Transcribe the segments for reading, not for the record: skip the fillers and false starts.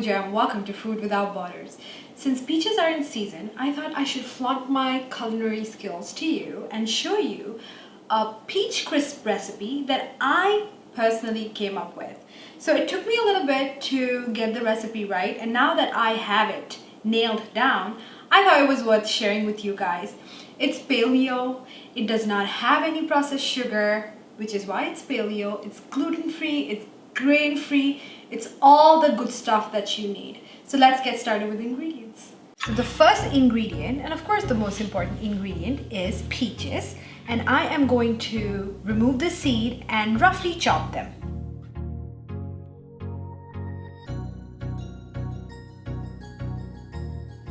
Pooja and welcome to Food Without Borders. Since peaches are in season, I thought I should flaunt my culinary skills to you and show you a peach crisp recipe that I personally came up with. So it took me a little bit to get the recipe right, and now that I have it nailed down, I thought it was worth sharing with you guys. It's paleo, it does not have any processed sugar, which is why it's paleo. It's gluten-free, it's grain-free, it's all the good stuff that you need. So let's get started with ingredients. So the first ingredient, and of course the most important ingredient, is peaches. And I am going to remove the seed and roughly chop them.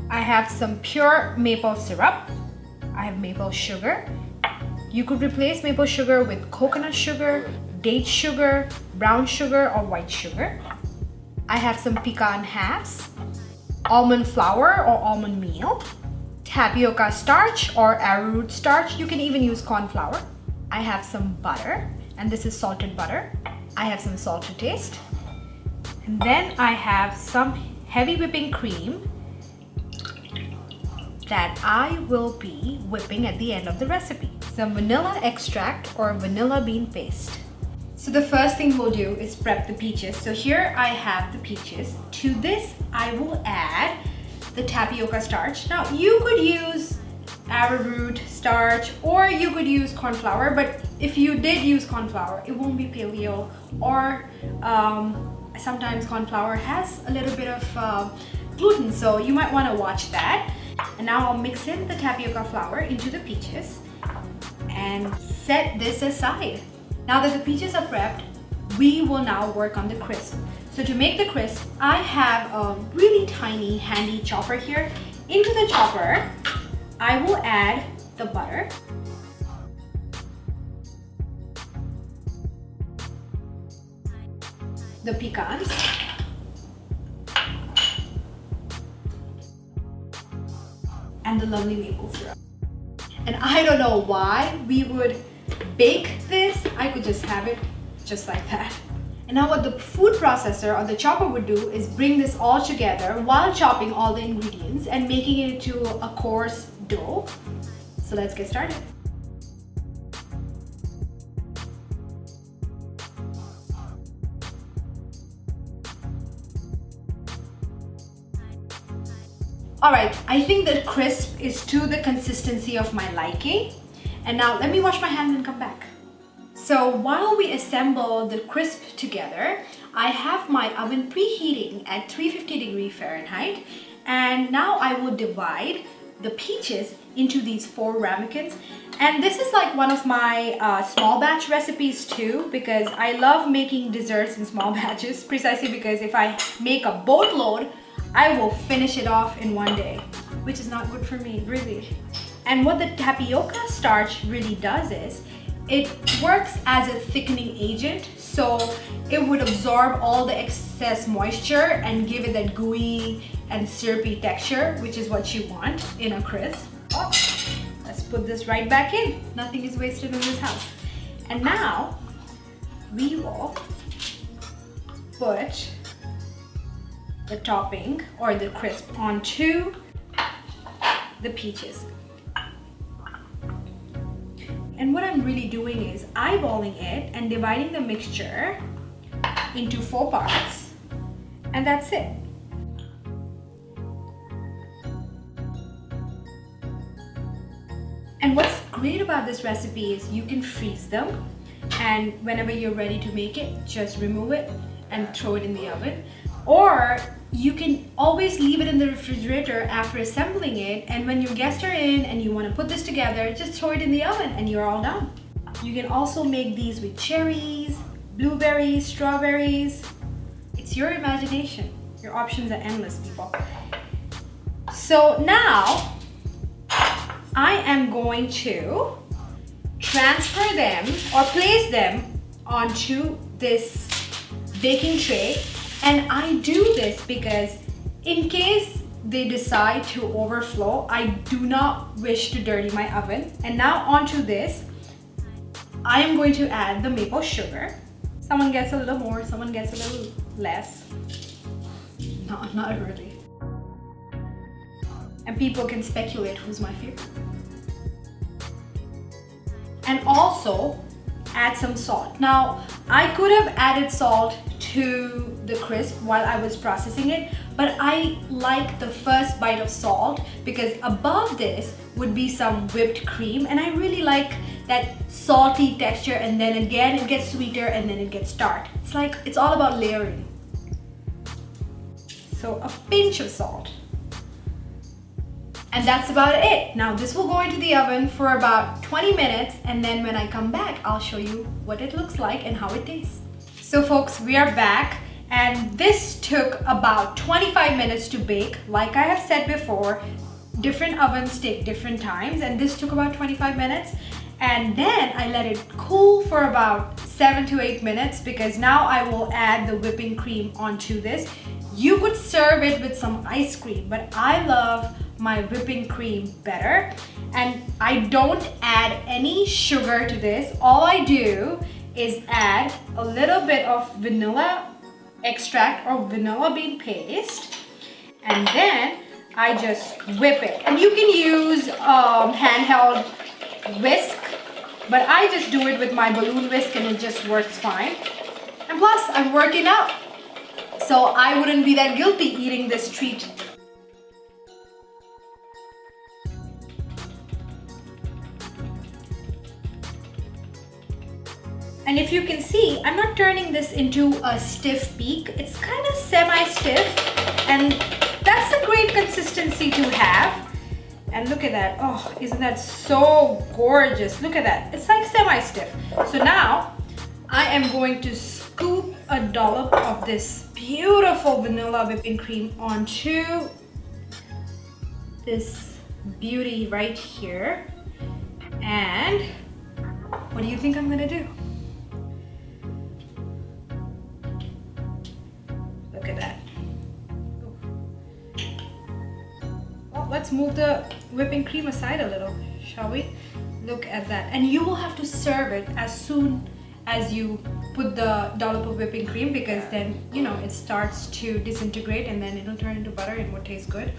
I have some pure maple syrup. I have maple sugar. You could replace maple sugar with coconut sugar, date sugar, brown sugar, or white sugar. I have some pecan halves, almond flour or almond meal, tapioca starch or arrowroot starch. You can even use corn flour. I have some butter, and this is salted butter. I have some salt to taste. And then I have some heavy whipping cream that I will be whipping at the end of the recipe. Some vanilla extract or vanilla bean paste. So the first thing we'll do is prep the peaches. So here I have the peaches. To this I will add the tapioca starch. Now you could use arrowroot starch or you could use corn flour, but if you did use corn flour, it won't be paleo, or sometimes corn flour has a little bit of gluten, so you might want to watch that. And now I'll mix in the tapioca flour into the peaches and set this aside. Now that the peaches are prepped, we will now work on the crisp. So to make the crisp, I have a really tiny handy chopper here. Into the chopper, I will add the butter, the pecans, and the lovely maple syrup. And I don't know why we would bake this. I could just have it just like that. And now what the food processor or the chopper would do is bring this all together while chopping all the ingredients and making it into a coarse dough. So let's get started. Alright, I think the crisp is to the consistency of my liking. And now let me wash my hands and come back. So while we assemble the crisp together, I have my oven preheating at 350 Fahrenheit. And now I will divide the peaches into these 4 ramekins. And this is like one of my small batch recipes too, because I love making desserts in small batches, precisely because if I make a boatload, I will finish it off in one day, which is not good for me, really. And what the tapioca starch really does is, it works as a thickening agent, so it would absorb all the excess moisture and give it that gooey and syrupy texture, which is what you want in a crisp. Oh, let's put this right back in. Nothing is wasted in this house. And now we will put the topping or the crisp onto the peaches. And what I'm really doing is eyeballing it and dividing the mixture into 4 parts, and that's it. And what's great about this recipe is you can freeze them, and whenever you're ready to make it, just remove it and throw it in the oven. Or you can always leave it in the refrigerator after assembling it, and when your guests are in and you want to put this together, just throw it in the oven and you're all done. You can also make these with cherries, blueberries, strawberries. It's your imagination. Your options are endless, people. So now I am going to transfer them or place them onto this baking tray. And I do this because in case they decide to overflow, I do not wish to dirty my oven. And now onto this, I am going to add the maple sugar. Someone gets a little more, someone gets a little less. No, not really. And people can speculate who's my favorite. And also add some salt. Now, I could have added salt to the crisp while I was processing it, but I like the first bite of salt because above this would be some whipped cream, and I really like that salty texture, and then again it gets sweeter and then it gets tart. It's like, it's all about layering. So a pinch of salt. And that's about it. Now this will go into the oven for about 20 minutes, and then when I come back, I'll show you what it looks like and how it tastes. So folks, we are back, and this took about 25 minutes to bake. Like I have said before, different ovens take different times, and this took about 25 minutes. And then I let it cool for about 7 to 8 minutes because now I will add the whipping cream onto this. You could serve it with some ice cream, but I love my whipping cream better. And I don't add any sugar to this. All I do is add a little bit of vanilla extract or vanilla bean paste, and then I just whip it. And you can use handheld whisk, but I just do it with my balloon whisk and it just works fine. And plus, I'm working out, so I wouldn't be that guilty eating this treat. And if you can see, I'm not turning this into a stiff peak. It's kind of semi-stiff, and that's a great consistency to have. And look at that. Oh, isn't that so gorgeous? Look at that. It's like semi-stiff. So now I am going to scoop a dollop of this beautiful vanilla whipping cream onto this beauty right here. And what do you think I'm gonna do? Look at that. Well, let's move the whipping cream aside a little, shall we? Look at that. And you will have to serve it as soon as you put the dollop of whipping cream, because then, you know, it starts to disintegrate and then it'll turn into butter and it will taste good.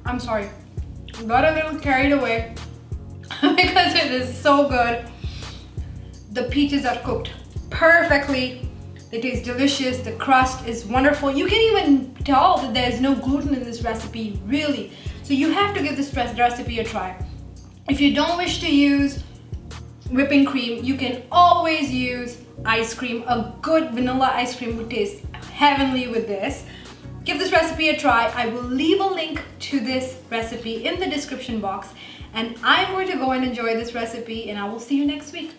I'm sorry, got a little carried away because it is so good. The peaches are cooked perfectly. They taste delicious. The crust is wonderful. You can even tell that there's no gluten in this recipe, really. So you have to give this recipe a try. If you don't wish to use whipping cream, you can always use ice cream. A good vanilla ice cream would taste heavenly with this. Give this recipe a try. I will leave a link to this recipe in the description box, and I'm going to go and enjoy this recipe, and I will see you next week.